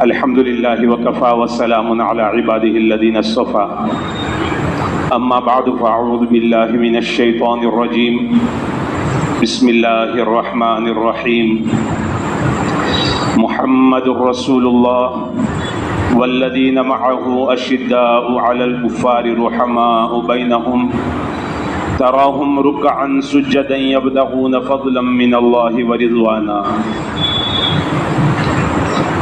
الحمد لله وكفى وسلام على عباده الذين اصطفى اما بعد فاعوذ بالله من الشيطان الرجيم بسم الله الرحمن الرحيم محمد رسول الله والذين معه أشداء على الكفار رحماء بينهم تراهم ركعا سجدا يبتغون فضلا من الله ورضوانا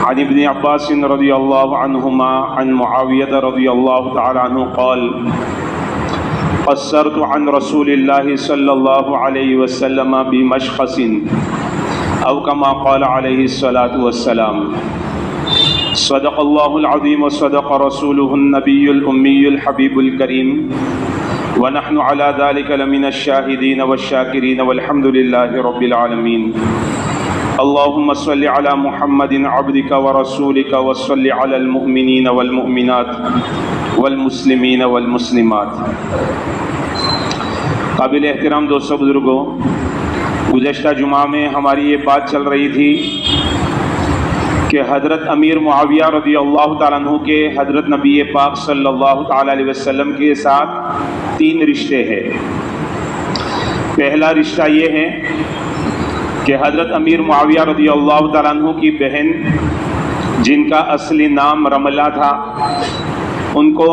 عن ابن عباس رضي الله عنهما عن معاوية رضي الله تعالى عنه قال قصرت عن رسول الله صلى الله عليه وسلم بمشخص أو كما قال عليه الصلاة والسلام صدق الله العظيم وصدق رسوله النبي الأمي الحبيب الكريم ونحن على ذلك لمن الشاهدين والشاكرين والحمد لله رب العالمين اللهم صل على محمد عبدك ورسولك وصل على المؤمنين والمؤمنات والمسلمين والمسلمات. قابل احترام دوستو بزرگوں، گزشتہ جمعہ میں ہماری یہ بات چل رہی تھی کہ حضرت امیر معاویہ رضی اللہ تعالیٰ عنہ کے حضرت نبی پاک صلی اللہ تعالیٰ علیہ وسلم کے ساتھ 3 رشتے ہیں. پہلا رشتہ یہ ہے کہ حضرت امیر معاویہ رضی اللہ تعالیٰ عنہ کی بہن جن کا اصلی نام رملہ تھا، ان کو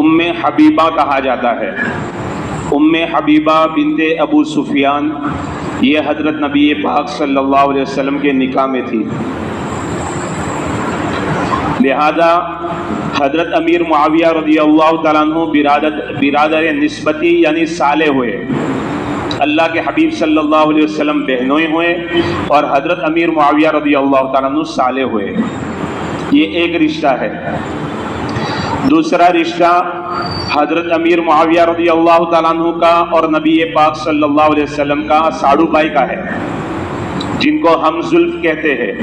ام حبیبہ کہا جاتا ہے. ام حبیبہ بنت ابو سفیان یہ حضرت نبی پاک صلی اللہ علیہ وسلم کے نکاح میں تھی. لہذا حضرت امیر معاویہ رضی اللہ تعالیٰ عنہ برادر نسبتی یعنی سالے ہوئے. اللہ کے حبیب صلی اللہ علیہ وسلم بہنوئی ہوئے اور حضرت امیر معاویہ رضی اللہ تعالیٰ عنہ سالے ہوئے. یہ ایک رشتہ ہے. دوسرا رشتہ حضرت امیر معاویہ رضی اللہ تعالیٰ عنہ کا اور نبی پاک صلی اللہ علیہ وسلم کا ساڑو بھائی کا ہے، جن کو ہم زلف کہتے ہیں.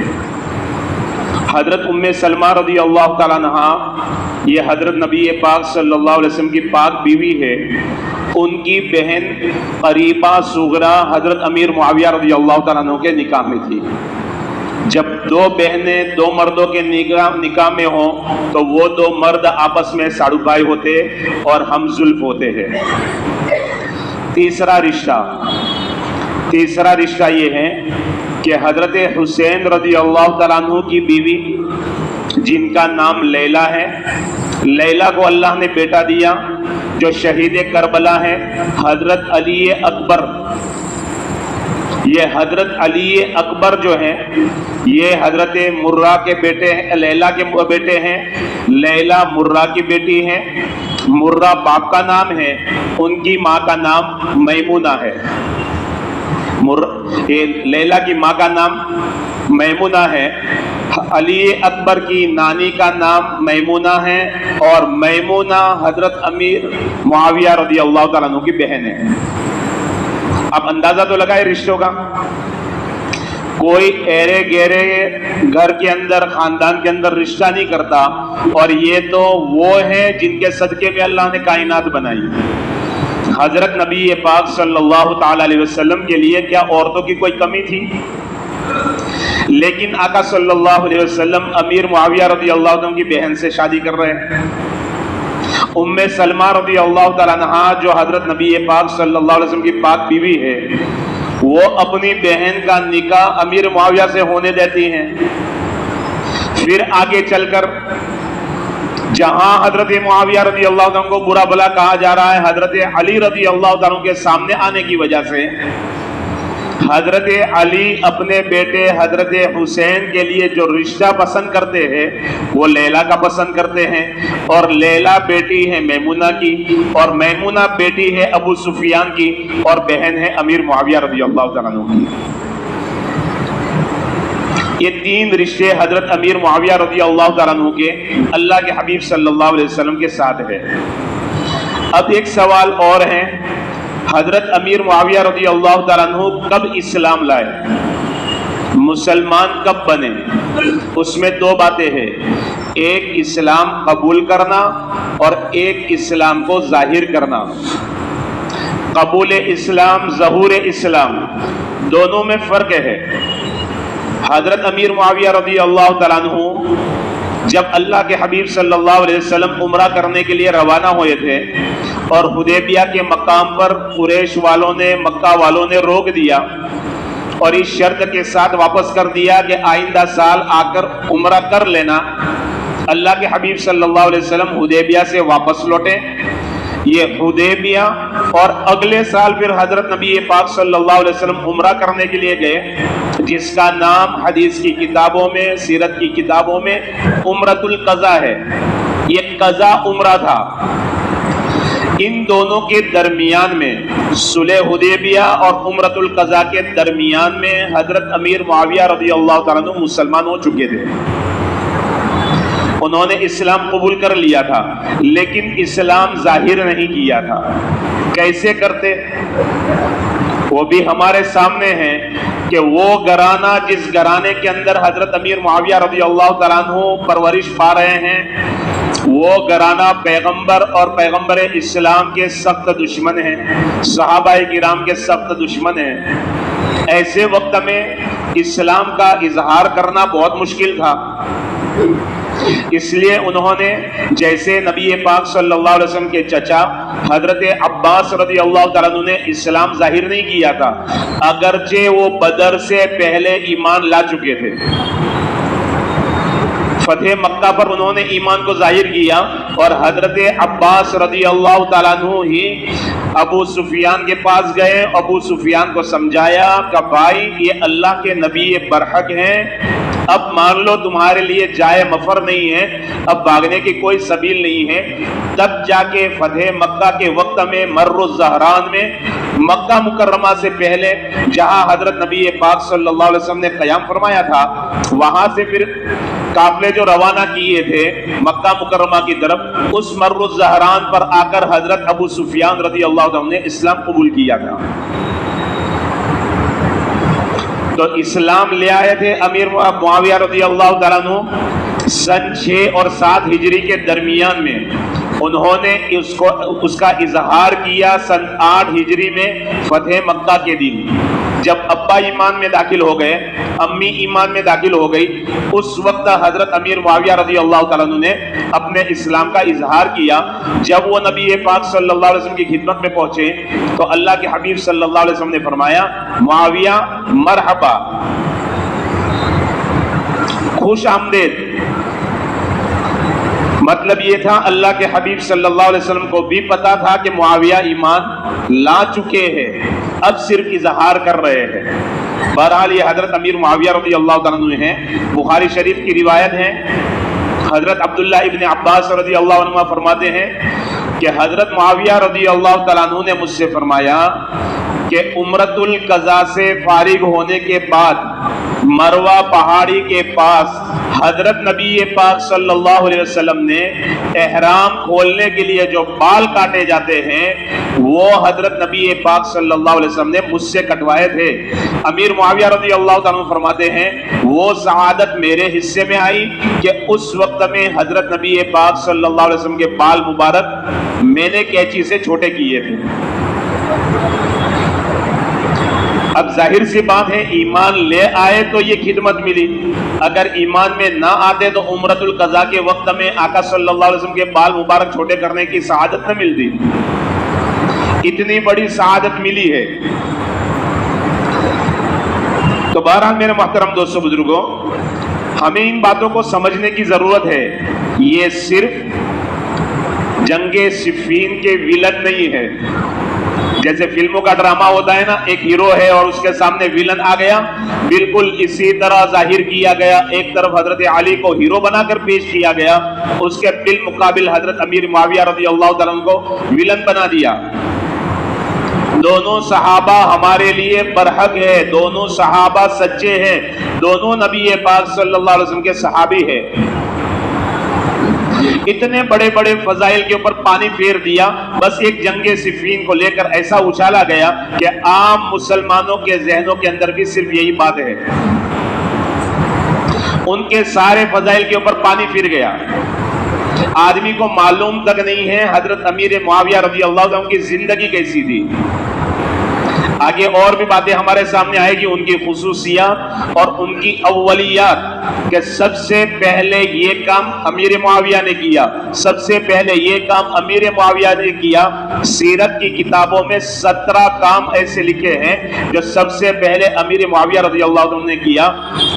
حضرت ام سلمہ رضی اللہ تعالیٰ عنہ یہ حضرت نبی پاک صلی اللہ علیہ وسلم کی پاک بیوی ہے. ان کی بہن قریبہ صغرا حضرت امیر معاویہ رضی اللہ تعالیٰ عنہ کے نکاح میں تھی. جب 2 بہنیں 2 مردوں کے نکاح میں ہوں تو وہ 2 مرد آپس میں ساڑو بھائی ہوتے اور ہم زلف ہوتے ہیں. تیسرا رشتہ یہ ہے کہ حضرت حسین رضی اللہ تعالیٰ عنہ کی بیوی جن کا نام لیلا ہے، لیلا کو اللہ نے بیٹا دیا جو شہید کربلا ہے، حضرت علی اکبر. یہ حضرت علی اکبر جو ہیں یہ حضرت مرہ کے بیٹے ہیں، لیلا کے بیٹے ہیں. لیلا مرہ کی بیٹی ہیں. مرہ باپ کا نام ہے، ان کی ماں کا نام میمونہ ہے. لیلا کی ماں کا نام میمونہ ہے. علی اکبر کی نانی کا نام میمونہ ہے اور میمونہ حضرت امیر معاویہ رضی اللہ تعالیٰ عنہ کی بہن ہے. اب اندازہ تو لگائے رشتوں کا. کوئی ایرے گیرے گھر کے اندر خاندان کے اندر رشتہ نہیں کرتا، اور یہ تو وہ ہیں جن کے صدقے میں اللہ نے کائنات بنائی. حضرت نبی پاک صلی اللہ تعالی علیہ وسلم کے لیے کیا عورتوں کی کوئی کمی تھی؟ لیکن آقا صلی اللہ علیہ وسلم امیر معاویہ رضی اللہ عنہ کی بہن سے شادی کر رہے ہیں. ام سلمہ رضی اللہ تعالیٰ عنہ جو حضرت نبی پاک صلی اللہ علیہ وسلم کی پاک بیوی ہے، وہ اپنی بہن کا نکاح امیر معاویہ سے ہونے دیتی ہیں. پھر آگے چل کر جہاں حضرت معاویہ رضی اللہ عنہ کو برا بھلا کہا جا رہا ہے، حضرت علی رضی اللہ عنہ کے سامنے آنے کی وجہ سے حضرت علی اپنے بیٹے حضرت حسین کے لیے جو رشتہ پسند کرتے ہیں وہ لیلا کا پسند کرتے ہیں. اور لیلا بیٹی ہے میمونہ کی، اور میمونہ بیٹی ہے ابو سفیان کی، اور بہن ہے امیر معاویہ رضی اللہ تعالیٰ عنہ کی. یہ 3 رشتے حضرت امیر معاویہ رضی اللہ تعالیٰ عنہ کے اللہ کے حبیب صلی اللہ علیہ وسلم کے ساتھ ہے. اب ایک سوال اور ہے، حضرت امیر معاویہ رضی اللہ تعالیٰ عنہ کب اسلام لائے، مسلمان کب بنے؟ اس میں 2 باتیں ہیں، ایک اسلام قبول کرنا اور ایک اسلام کو ظاہر کرنا. قبول اسلام، ظہور اسلام، دونوں میں فرق ہے. حضرت امیر معاویہ رضی اللہ تعالیٰ عنہ جب اللہ کے حبیب صلی اللہ علیہ وسلم عمرہ کرنے کے لیے روانہ ہوئے تھے اور حدیبیہ کے مقام پر قریش والوں نے، مکہ والوں نے روک دیا اور اس شرط کے ساتھ واپس کر دیا کہ آئندہ سال آ کر عمرہ کر لینا، اللہ کے حبیب صلی اللہ علیہ وسلم حدیبیہ سے واپس لوٹے۔ یہ حدیبیہ اور اگلے سال پھر حضرت نبی پاک صلی اللہ علیہ وسلم عمرہ کرنے کے لیے گئے، جس کا نام حدیث کی کتابوں میں، سیرت کی کتابوں میں عمرۃ القضاء ہے۔ یہ قضاء عمرہ تھا۔ ان دونوں کے درمیان میں، صلح حدیبیہ اور عمرۃ القضاء کے درمیان میں حضرت امیر معاویہ رضی اللہ تعالیٰ عنہ مسلمان ہو چکے تھے۔ انہوں نے اسلام قبول کر لیا تھا، لیکن اسلام ظاہر نہیں کیا تھا۔ کیسے کرتے؟ وہ بھی ہمارے سامنے ہیں کہ وہ گھرانہ جس گھرانے کے اندر حضرت امیر معاویہ رضی اللہ تعالیٰ عنہ پرورش پا رہے ہیں، وہ گھرانہ پیغمبر اور پیغمبر اسلام کے سخت دشمن ہیں، صحابہ کرام کے سخت دشمن ہیں۔ ایسے وقت میں اسلام کا اظہار کرنا بہت مشکل تھا، اس لیے انہوں نے جیسے نبی پاک صلی اللہ علیہ وسلم کے چچا حضرت عباس رضی اللہ تعالیٰ عنہ نے اسلام ظاہر نہیں کیا تھا، اگرچہ وہ بدر سے پہلے ایمان لا چکے تھے۔ فتح مکہ پر انہوں نے ایمان کو ظاہر کیا اور حضرت عباس رضی اللہ تعالیٰ عنہ ہی ابو سفیان کے پاس گئے، ابو سفیان کو سمجھایا کہ بھائی یہ اللہ کے نبی برحق ہیں، اب مان لو تمہارے لیے جائے مفر نہیں ہے، اب بھاگنے کی کوئی سبیل نہیں ہے۔ تب جا کے فتح مکہ کے وقت میں مر الزہران میں، مکہ مکرمہ سے پہلے جہاں حضرت نبی پاک صلی اللہ علیہ وسلم نے قیام فرمایا تھا، وہاں سے پھر قافلے جو روانہ کیے تھے مکہ مکرمہ کی طرف، اس مر الزہران پر آ کر حضرت ابو سفیان رضی اللہ عنہ نے اسلام قبول کیا تھا۔ تو اسلام لے آئے تھے امیر معاویہ رضی اللہ تعالیٰ عنہ سن 6 اور 7 ہجری کے درمیان میں۔ انہوں نے اس کا اظہار کیا سن 8 ہجری میں فتح مکہ کے دن، جب ابا ایمان میں داخل ہو گئے، امی ایمان میں داخل ہو گئی، اس وقت حضرت امیر معاویہ رضی اللہ تعالیٰ عنہ نے اپنے اسلام کا اظہار کیا۔ جب وہ نبی پاک صلی اللہ علیہ وسلم کی خدمت میں پہنچے تو اللہ کے حبیب صلی اللہ علیہ وسلم نے فرمایا، معاویہ مرحبا، خوش آمدید۔ مطلب یہ تھا اللہ کے حبیب صلی اللہ علیہ وسلم کو بھی پتا تھا کہ معاویہ ایمان لا چکے ہیں، اب صرف اظہار کر رہے ہیں۔ بہرحال یہ حضرت امیر معاویہ رضی اللہ تعالیٰ عنہ ہیں۔ بخاری شریف کی روایت ہے، حضرت عبداللہ ابن عباس رضی اللہ عنہ فرماتے ہیں کہ حضرت معاویہ رضی اللہ تعالیٰ عنہ نے مجھ سے فرمایا کہ عمرۃ القضاء سے فارغ ہونے کے بعد مروہ پہاڑی کے پاس حضرت نبی پاک صلی اللہ علیہ وسلم نے احرام کھولنے کے لیے جو بال کاٹے جاتے ہیں وہ حضرت نبی پاک صلی اللہ علیہ وسلم نے مجھ سے کٹوائے تھے۔ امیر معاویہ رضی اللہ تعالیٰ فرماتے ہیں وہ سعادت میرے حصے میں آئی کہ اس وقت میں حضرت نبی پاک صلی اللہ علیہ وسلم کے بال مبارک میں نے کینچی سے چھوٹے کیے تھے۔ اب ظاہر سی بات ہے، ایمان لے آئے تو یہ خدمت ملی، اگر ایمان میں نہ آتے تو عمرۃ القضاء کے وقت میں آقا صلی اللہ علیہ وسلم کے بال مبارک چھوٹے کرنے کی سعادت نہ ملتی۔ اتنی بڑی سعادت ملی ہے۔ تو بہرحال میرے محترم دوستو بزرگوں، ہمیں ان باتوں کو سمجھنے کی ضرورت ہے۔ یہ صرف جنگ صفین کے ویلن نہیں ہے، جیسے فلموں کا ڈرامہ ہوتا ہے نا، ایک ہیرو ہے اور اس کے سامنے ویلن آ گیا، بالکل اسی طرح ظاہر کیا گیا۔ ایک طرف حضرت علی کو ہیرو بنا کر پیش کیا گیا، اس کے بالمقابل حضرت امیر معاویہ رضی اللہ تعالیٰ عنہ کو ویلن بنا دیا۔ دونوں صحابہ ہمارے لیے برحق ہے، دونوں صحابہ سچے ہیں، دونوں نبی پاک صلی اللہ علیہ وسلم کے صحابی ہیں۔ اتنے بڑے بڑے فضائل کے اوپر پانی پھیر دیا، بس ایک جنگ صفین کو لے کر ایسا اچھالا گیا کہ عام مسلمانوں کے ذہنوں کے اندر بھی صرف یہی بات ہے، ان کے سارے فضائل کے اوپر پانی پھر گیا۔ آدمی کو معلوم تک نہیں ہے حضرت امیر معاویہ رضی اللہ عنہ کی زندگی کیسی تھی۔ آگے اور بھی باتیں ہمارے سامنے آئے گی، ان کی خصوصیات اور ان کی اولیات، کہ سب سے پہلے یہ کام امیر معاویہ نے کیا، سب سے پہلے یہ کام امیر معاویہ نے کیا۔ سیرت کی کتابوں میں 17 کام ایسے لکھے ہیں جو سب سے پہلے امیر معاویہ رضی اللہ عنہ نے کیا۔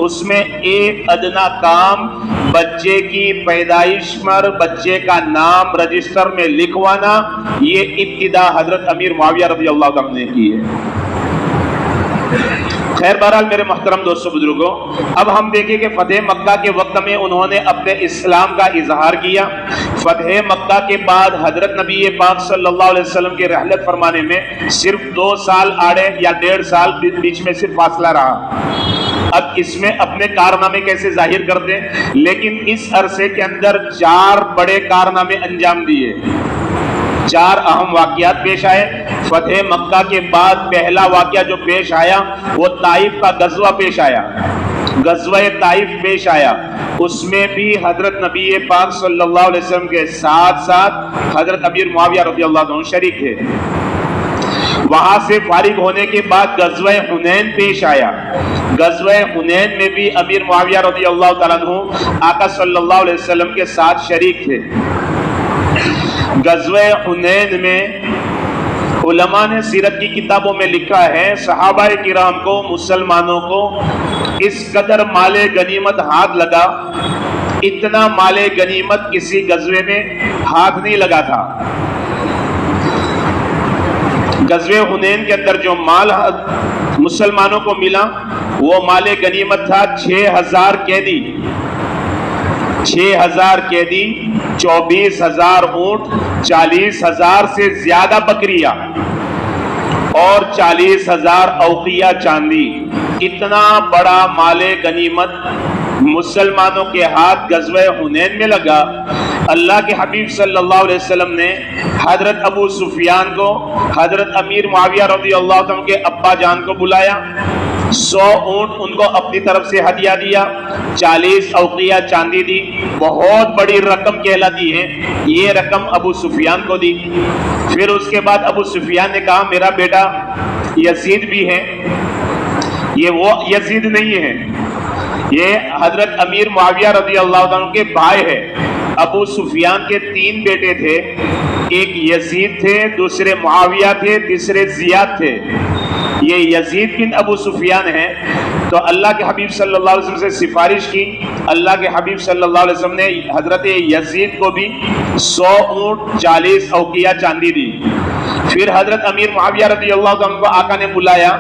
اس میں ایک ادنا کام بچے کی پیدائش پر بچے کا نام رجسٹر میں لکھوانا، یہ ابتدا حضرت امیر معاویہ رضی اللہ عنہ نے کی ہے۔ خیر بہرحال میرے محترم دوستو بزرگوں، اب ہم دیکھیں کہ فتح مکہ کے وقت میں انہوں نے اپنے اسلام کا اظہار کیا۔ فتح مکہ کے بعد حضرت نبی پاک صلی اللہ علیہ وسلم کی رحلت فرمانے میں صرف 2 سال آڑے یا 1.5 سال بیچ میں صرف فاصلہ رہا۔ اب اس میں اپنے کارنامے کیسے ظاہر کر دیں، لیکن اس عرصے کے اندر 4 بڑے کارنامے انجام دیے، 4 اہم واقعات پیش آئے۔ فتح مکہ کے بعد پہلا واقعہ جو پیش آیا وہ طائف کا غزوہ پیش آیا، غزوہ طائف پیش آیا۔ اس میں بھی حضرت نبی پاک صلی اللہ علیہ وسلم کے ساتھ ساتھ حضرت امیر معاویہ رضی اللہ عنہ شریک تھے۔ وہاں سے فارغ ہونے کے بعد غزوہ حنین پیش آیا۔ غزوہ حنین میں بھی امیر معاویہ رضی اللہ تعالیٰ عنہ آقا صلی اللہ علیہ وسلم کے ساتھ شریک تھے۔ غزوہ حنین میں علماء نے سیرت کی کتابوں میں لکھا ہے، صحابہ کرام کو، مسلمانوں کو اس قدر مال غنیمت ہاتھ لگا، اتنا مال غنیمت کسی غزوے میں ہاتھ نہیں لگا تھا۔ غزوہ حنین کے اندر جو مال مسلمانوں کو ملا وہ مال غنیمت تھا 6000 قیدی، 6000 قیدی، 24000 اونٹ، 40000 سے زیادہ بکریاں اور 40000 اوقیہ چاندی۔ اتنا بڑا مال غنیمت مسلمانوں کے ہاتھ غزوہ حنین میں لگا۔ اللہ کے حبیب صلی اللہ علیہ وسلم نے حضرت ابو سفیان کو، حضرت امیر معاویہ رضی اللہ عنہ کے ابا جان کو بلایا، 100 اونٹ ان کو اپنی طرف سے ہدیہ دیا، 40 اوقیہ چاندی دی، بہت بڑی رقم کہلاتی ہے، یہ رقم ابو سفیان کو دی۔ پھر اس کے بعد ابو سفیان نے کہا میرا بیٹا یزید بھی ہے، یہ وہ یزید نہیں ہے، یہ حضرت امیر معاویہ رضی اللہ عنہ کے بھائی ہے۔ ابو سفیان کے 3 بیٹے تھے، ایک یزید تھے، دوسرے معاویہ تھے، تیسرے زیاد تھے۔ یہ یزید بن ابو سفیان ہے۔ تو اللہ کے حبیب صلی اللہ علیہ وسلم سے سفارش کی، اللہ کے حبیب صلی اللہ علیہ وسلم نے حضرت یزید کو بھی 100 اونٹ، 40 اوقیہ چاندی دی۔ پھر حضرت امیر معاویہ رضی اللہ عنہ کو آقا نے بلایا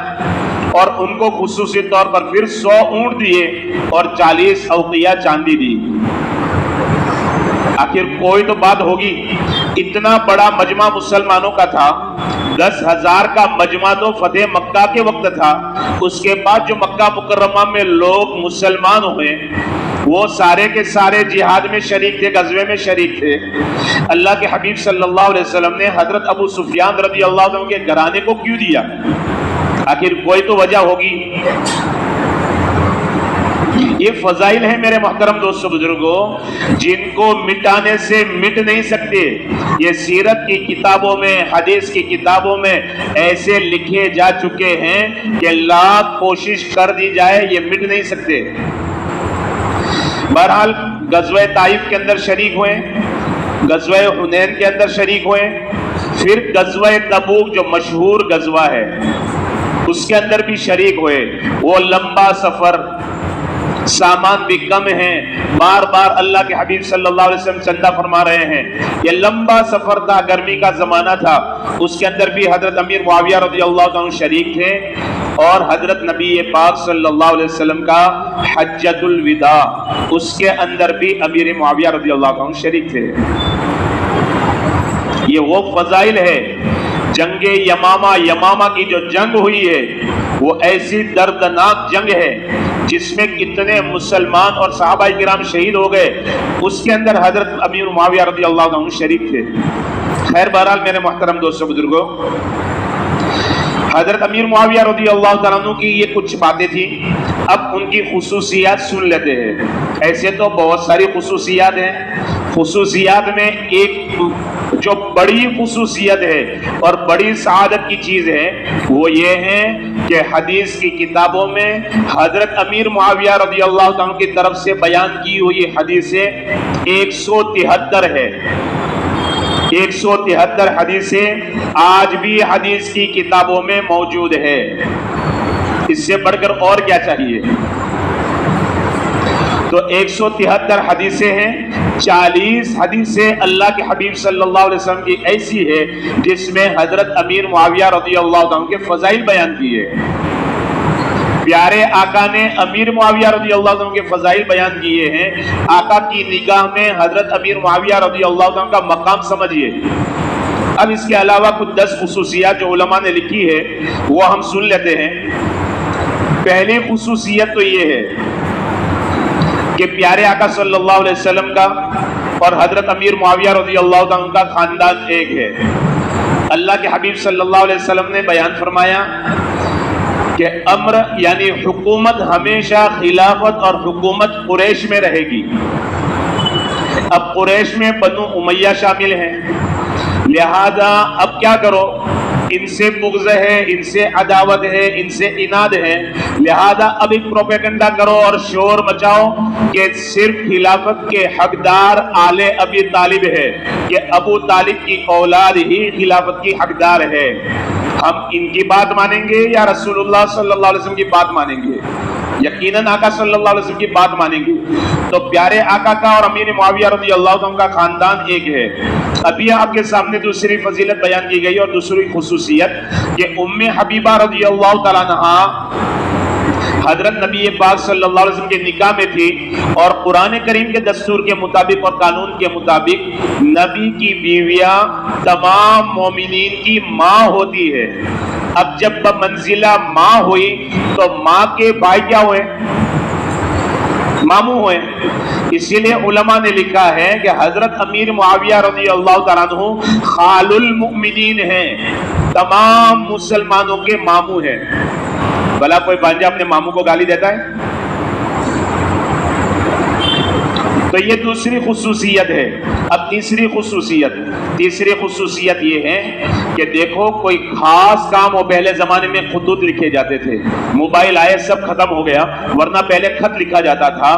اور ان کو خصوصی طور پر پھر 100 اونٹ دیے اور 40 اوقیہ چاندی دی۔ آخر کوئی تو بات ہوگی، اتنا بڑا مجمع مسلمانوں کا تھا، 10,000 کا مجمع تو فتح مکہ کے وقت تھا۔ اس کے بعد جو مکہ مکرمہ میں لوگ مسلمان ہوئے وہ سارے کے سارے جہاد میں شریک تھے، غزوے میں شریک تھے۔ اللہ کے حبیب صلی اللہ علیہ وسلم نے حضرت ابو سفیان رضی اللہ عنہ کے گھرانے کو کیوں دیا؟ آخر کوئی تو وجہ ہوگی۔ یہ فضائل ہیں میرے محترم دوستو بزرگوں، جن کو مٹانے سے مٹ نہیں سکتے۔ یہ سیرت کی کتابوں میں، حدیث کی کتابوں میں ایسے لکھے جا چکے ہیں کہ لاکھ کوشش کر دی جائے یہ مٹ نہیں سکتے۔ بہرحال غزوہ طائف کے اندر شریک ہوئے، غزوہ حنین کے اندر شریک ہوئے، پھر غزوہ تبوک جو مشہور غزوہ ہے اس کے اندر بھی شریک ہوئے۔ وہ لمبا سفر، سامان بھی کم ہیں، بار بار اللہ کے حبیب صلی اللہ علیہ وسلم چندہ فرما رہے ہیں۔ یہ لمبا سفر تھا، گرمی کا زمانہ تھا، اس کے اندر بھی حضرت امیر معاویہ رضی اللہ عنہ شریک تھے، اور حضرت نبی پاک صلی اللہ علیہ وسلم کا حجۃ الوداع، اس کے اندر بھی امیر معاویہ رضی اللہ عنہ شریک تھے۔ یہ وہ فضائل ہے۔ جنگ یمامہ کی جو جنگ ہوئی ہے وہ ایسی دردناک جنگ ہے جس میں کتنے مسلمان اور صحابہ کرام شہید ہو گئے، اس کے اندر حضرت امیر معاویہ رضی اللہ عنہ شریک تھے۔ خیر بہرحال میرے محترم دوستو بزرگوں، حضرت امیر معاویہ رضی اللہ عنہ کی یہ کچھ باتیں تھیں۔ اب ان کی خصوصیات سن لیتے ہیں۔ ایسے تو بہت ساری خصوصیات ہیں، خصوصیات میں ایک جو بڑی خصوصیت ہے اور بڑی سعادت کی چیز ہے وہ یہ ہے کہ حدیث کی کتابوں میں حضرت امیر معاویہ رضی اللہ تعالیٰ کی طرف سے بیان کی ہوئی حدیثیں 173 ہے. 173 حدیثیں آج بھی حدیث کی کتابوں میں موجود ہے. اس سے بڑھ کر اور کیا چاہیے؟ تو 173 حدیثیں ہیں. 40 حدیثیں اللہ کے حبیب صلی اللہ علیہ وسلم کی ایسی ہے جس میں حضرت امیر معاویہ رضی اللہ عنہ کے فضائل بیان کیے. پیارے آقا نے امیر معاویہ رضی اللہ عنہ کے فضائل بیان کیے ہیں. آقا کی نگاہ میں حضرت امیر معاویہ رضی اللہ عنہ کا مقام سمجھیے. اب اس کے علاوہ کچھ 10 خصوصیات جو علماء نے لکھی ہے وہ ہم سن لیتے ہیں. پہلی خصوصیت تو یہ ہے کہ پیارے آقا صلی اللہ علیہ وسلم کا اور حضرت امیر معاویہ رضی اللہ عنہ کا خاندان ایک ہے. اللہ کے حبیب صلی اللہ علیہ وسلم نے بیان فرمایا کہ امر یعنی حکومت ہمیشہ خلافت اور حکومت قریش میں رہے گی. اب قریش میں بنو امیہ شامل ہیں، لہذا اب کیا کرو، ان سے بغض ہے، ان سے عداوت ہے، ان سے عناد ہے، لہذا اب ایک پروپیگنڈا کرو اور شور مچاؤ کہ صرف خلافت کے حقدار آل ابی طالب ہے، کہ ابو طالب کی اولاد ہی خلافت کی حقدار ہے. ہم ان کی بات مانیں گے یا رسول اللہ صلی اللہ علیہ وسلم کی بات مانیں گے؟ یقیناً آقا صلی اللہ علیہ وسلم کی بات مانیں گے. تو پیارے آقا کا اور امیر معاویہ رضی اللہ عنہ کا خاندان ایک ہے. ابھی آپ کے سامنے دوسری فضیلت بیان کی گئی اور دوسری خصوصیت کہ ام حبیبہ رضی اللہ تعالیٰ عنہا حضرت نبی پاک صلی اللہ علیہ وسلم کے نکاح میں تھی اور قرآن کریم کے دستور کے مطابق اور قانون کے مطابق نبی کی بیویاں تمام مومنین کی ماں ہوتی ہے. اب جب بمنزلہ ماں ہوئی تو ماں کے بھائی کیا ہوئے؟ ماموں ہوئے. اسی لیے علماء نے لکھا ہے کہ حضرت امیر معاویہ رضی اللہ تعالیٰ عنہ خال المؤمنین ہیں، تمام مسلمانوں کے ماموں ہیں. بھلا کوئی بانجا اپنے ماموں کو گالی دیتا ہے؟ تو یہ دوسری خصوصیت ہے. اب تیسری خصوصیت یہ ہے کہ دیکھو کوئی خاص کام ہو، پہلے زمانے میں خطوط لکھے جاتے تھے، موبائل آئے سب ختم ہو گیا، ورنہ پہلے خط لکھا جاتا تھا.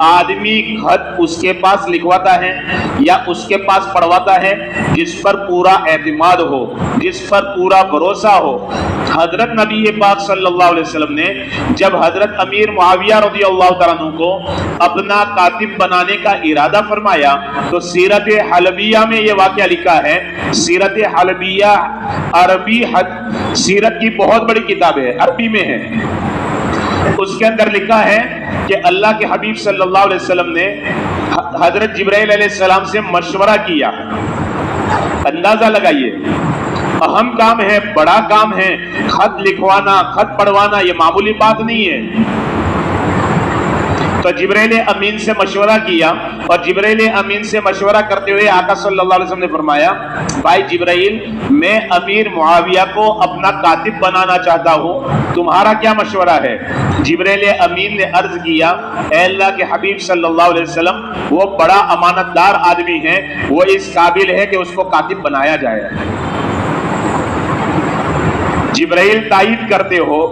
آدمی خط اس کے پاس لکھواتا ہے یا اس کے پاس پڑھواتا ہے جس پر پورا اعتماد ہو، جس پر پورا بھروسہ ہو. حضرت نبی پاک صلی اللہ علیہ وسلم نے جب حضرت امیر معاویہ رضی اللہ تعالیٰ عنہ کو اپنا کاتب بنانے کا ارادہ فرمایا تو سیرت حلبیہ میں یہ واقعہ لکھا ہے. سیرت حلبیہ عربی سیرت کی بہت بڑی کتاب ہے، عربی میں ہے. اس کے اندر لکھا ہے کہ اللہ کے حبیب صلی اللہ علیہ وسلم نے حضرت جبرائیل علیہ السلام سے مشورہ کیا. اندازہ لگائیے، اہم کام ہے، بڑا کام ہے، خط لکھوانا، خط پڑھوانا یہ معمولی بات نہیں ہے. تو جبرائیل امین سے مشورہ کیا اور جبرائیل امین سے مشورہ کرتے ہوئے آقا صلی اللہ علیہ وسلم نے فرمایا، بھائی جبرائیل، میں امیر معاویہ کو اپنا کاتب بنانا چاہتا ہوں، تمہارا کیا مشورہ ہے؟ جبرائیل امین نے عرض کیا، اے اللہ کے حبیب صلی اللہ علیہ وسلم، وہ بڑا امانت دار آدمی ہے، وہ اس قابل ہے کہ اس کو کاتب بنایا جائے. جبرائیل تائید کرتے ہو،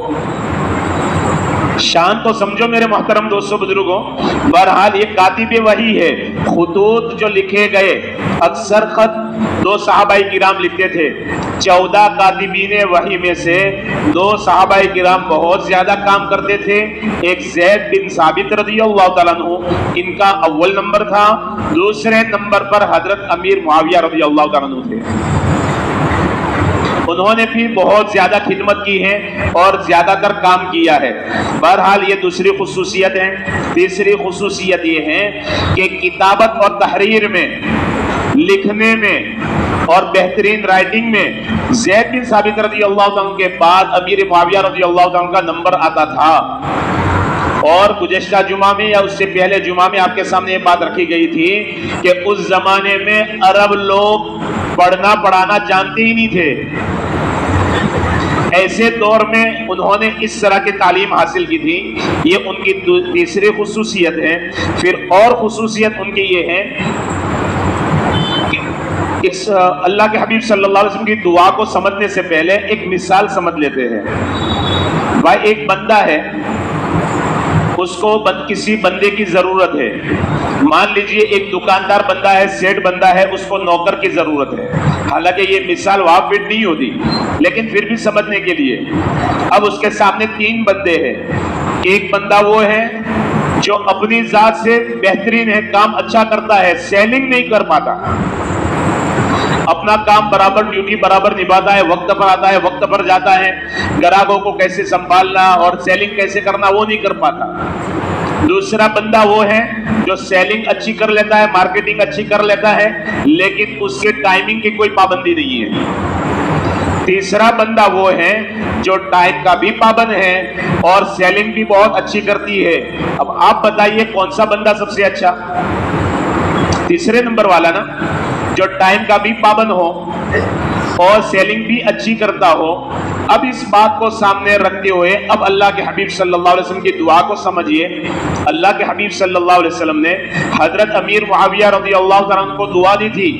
شان تو سمجھو میرے محترم دوستوں بزرگوں. بہرحال یہ کاتب وحی ہے. خطوط جو لکھے گئے اکثر خط 2 صحابہ کرام لکھتے تھے. 14 کاتبین وحی میں سے 2 صحابہ کرام بہت زیادہ کام کرتے تھے. ایک زید بن ثابت رضی اللہ تعالیٰ عنہ، ان کا اول نمبر تھا. دوسرے نمبر پر حضرت امیر معاویہ رضی اللہ تعالیٰ عنہ تھے. انہوں نے بھی بہت زیادہ خدمت کی ہے اور زیادہ تر کام کیا ہے. بہرحال یہ دوسری خصوصیت ہے. تیسری خصوصیت یہ ہے کہ کتابت اور تحریر میں، لکھنے میں اور بہترین رائٹنگ میں زید بن ثابت رضی اللہ عنہ کے بعد امیر معاویہ رضی اللہ عنہ کا نمبر آتا تھا. اور گزشتہ جمعہ میں یا اس سے پہلے جمعہ میں آپ کے سامنے یہ بات رکھی گئی تھی کہ اس زمانے میں عرب لوگ پڑھنا پڑھانا جانتے ہی نہیں تھے. ایسے دور میں انہوں نے اس طرح کی تعلیم حاصل کی تھی. یہ ان کی تیسری خصوصیت ہے. پھر اور خصوصیت ان کی یہ ہے اللہ کے حبیب صلی اللہ علیہ وسلم کی دعا کو سمجھنے سے پہلے ایک مثال سمجھ لیتے ہیں. بھائی ایک بندہ ہے, اس کو کسی بندے کی ضرورت ہے. مان لیجئے ایک دکاندار بندہ ہے, سیٹ بندہ ہے, اس کو نوکر کی ضرورت ہے. حالانکہ یہ مثال وہاں فٹ نہیں ہوتی, لیکن پھر بھی سمجھنے کے لیے. اب اس کے سامنے 3 بندے ہیں. ایک بندہ وہ ہے جو اپنی ذات سے بہترین ہے, کام اچھا کرتا ہے, سیلنگ نہیں کر پاتا, اپنا کام برابر ڈیوٹی برابر نبھاتا ہے, وقت پر آتا ہے, وقت پر جاتا ہے, گراہکوں کو کیسے سنبھالنا اور سیلنگ کیسے کرنا وہ نہیں کر پاتا. دوسرا بندہ وہ ہے جو سیلنگ اچھی کر لیتا ہے, مارکیٹنگ اچھی کر لیتا ہے, لیکن اس کے ٹائمنگ کی کوئی پابندی نہیں ہے. تیسرا بندہ وہ ہے جو ٹائم کا بھی پابند ہے اور سیلنگ بھی بہت اچھی کرتی ہے. اب آپ بتائیے کون سا بندہ سب سے اچھا؟ تیسرے نمبر والا نا, جو ٹائم کا بھی پابند ہو اور سیلنگ بھی اچھی کرتا ہو. اب اس بات کو سامنے رکھتے ہوئے اب اللہ کے حبیب صلی اللہ علیہ وسلم کی دعا کو سمجھیے. اللہ کے حبیب صلی اللہ علیہ وسلم نے حضرت امیر معاویہ رضی اللہ تعالیٰ عنہ کو دعا دی تھی,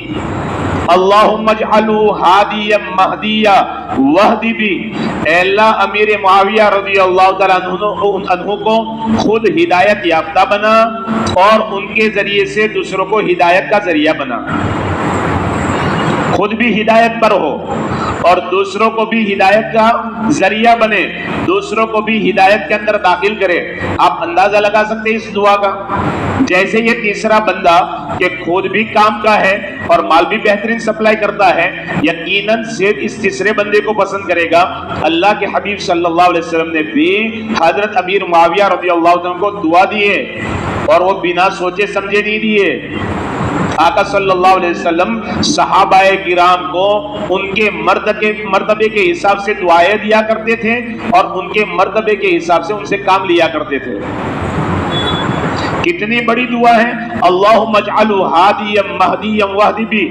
اللہم اجعلہ ہادیا مہدیا وہدی بی. اے اللہ امیر معاویہ رضی اللہ تعالیٰ عنہ کو خود ہدایت یافتہ بنا اور ان کے ذریعے سے دوسروں کو ہدایت کا ذریعہ بنا. خود بھی ہدایت پر ہو اور دوسروں کو بھی ہدایت کا ذریعہ بنے, دوسروں کو بھی ہدایت کے اندر داخل کرے. آپ اندازہ لگا سکتے ہیں اس دعا کا. جیسے یہ تیسرا بندہ کہ خود بھی کام کا ہے اور مال بھی بہترین سپلائی کرتا ہے, یقیناً صرف اس تیسرے بندے کو پسند کرے گا. اللہ کے حبیب صلی اللہ علیہ وسلم نے بھی حضرت امیر معاویہ رضی اللہ عنہ کو دعا دیے اور وہ بنا سوچے سمجھے نہیں دیے. آقا صلی اللہ علیہ وسلم صحابہ کرام کو ان کے مرتبے کے حساب سے دعائیں دیا کرتے تھے اور ان کے مرتبے کے حساب سے ان سے کام لیا کرتے تھے. کتنی بڑی دعا ہے, اللہم اجعلہ ہادیا مہدیا وہدی بی.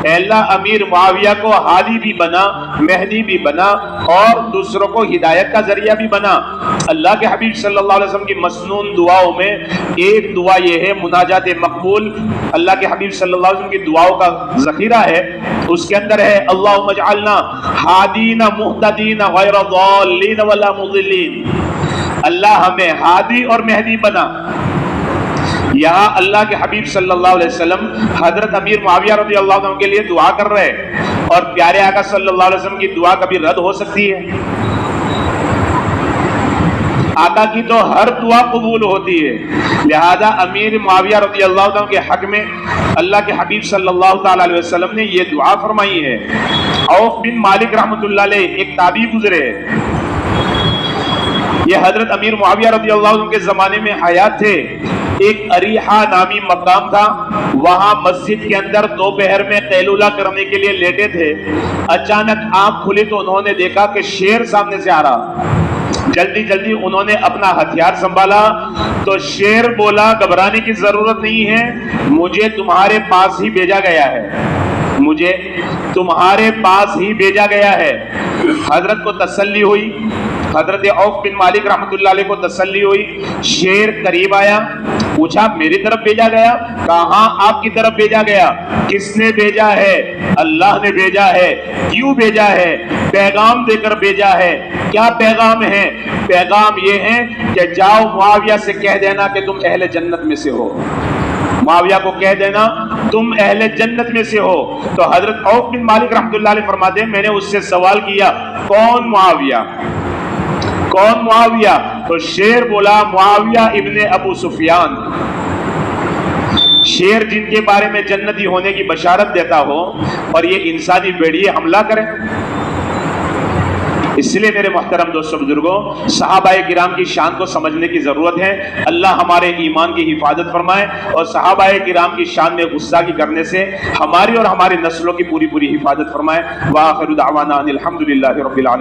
اے اللہ امیر معاویہ کو ہادی بھی بنا, مہدی بھی بنا اور دوسروں کو ہدایت کا ذریعہ بھی بنا. اللہ کے حبیب صلی اللہ علیہ وسلم کی مسنون دعاؤں میں ایک دعا یہ ہے مناجات مقبول. اللہ کے حبیب صلی اللہ علیہ وسلم کی دعاؤں کا ذخیرہ ہے, اس کے اندر ہے اللہم اجعلنا ہادین مہتدین غیر ضالین ولا مضلین. اللہ ہمیں ہادی اور مہدی بنا. یہاں اللہ کے حبیب صلی اللہ علیہ وسلم حضرت امیر معاویہ رضی اللہ عنہ کے لیے دعا کر رہے ہیں, اور پیارے آقا صلی اللہ علیہ وسلم کی دعا کبھی رد ہو سکتی ہے؟ آقا کی تو ہر دعا قبول ہوتی ہے. لہذا امیر معاویہ رضی اللہ عنہ کے حق میں اللہ کے حبیب صلی اللہ تعالی علیہ وسلم نے یہ دعا فرمائی ہے. عوف بن مالک رحمۃ اللہ علیہ ایک تابعی گزرے, یہ حضرت امیر معاویہ رضی اللہ عنہ کے زمانے میں حیات تھے. ایک اریحہ نامی مقام تھا, وہاں مسجد کے اندر دوپہر میں قیلولہ کرنے کے لیے لیٹے تھے. اچانک آنکھ کھلی تو انہوں نے دیکھا کہ شیر سامنے سے آ رہا. جلدی جلدی انہوں نے اپنا ہتھیار سنبھالا تو شیر بولا, گھبرانے کی ضرورت نہیں ہے, مجھے تمہارے پاس ہی بھیجا گیا ہے, مجھے تمہارے پاس ہی بھیجا گیا ہے. حضرت کو تسلی ہوئی, حضرت عوف بن مالک رحمۃ اللہ علیہ کو تسلی ہوئی. شیر قریب آیا, پوچھا میری طرف بھیجا گیا؟ کہاں آپ کی طرف بھیجا گیا؟ کس نے بھیجا ہے؟ اللہ نے بھیجا ہے. کیوں بھیجا ہے؟ پیغام دے کر بھیجا ہے. کیا پیغام ہے؟ پیغام یہ ہے کہ جاؤ معاویہ سے کہہ دینا کہ تم اہل جنت میں سے ہو. معاویہ کو کہہ دینا تم اہل جنت میں سے ہو. تو حضرت عوف بن مالک رحمۃ اللہ علیہ فرماتے ہیں میں نے اس سے سوال کیا کون معاویہ, کون معاویہ؟ تو شیر بولا معاویہ ابن ابو سفیان. شیر جن کے بارے میں جنتی ہونے کی بشارت دیتا ہو اور یہ انسانی بھیڑیے حملہ کرے. اس لیے میرے محترم دوستوں بزرگوں, صحابہ کرام کی شان کو سمجھنے کی ضرورت ہے. اللہ ہمارے ایمان کی حفاظت فرمائے اور صحابہ کرام کی شان میں گستاخی کرنے سے ہماری اور ہماری نسلوں کی پوری حفاظت فرمائے. وآخر دعوانا ان الحمد للہ رب العالمین.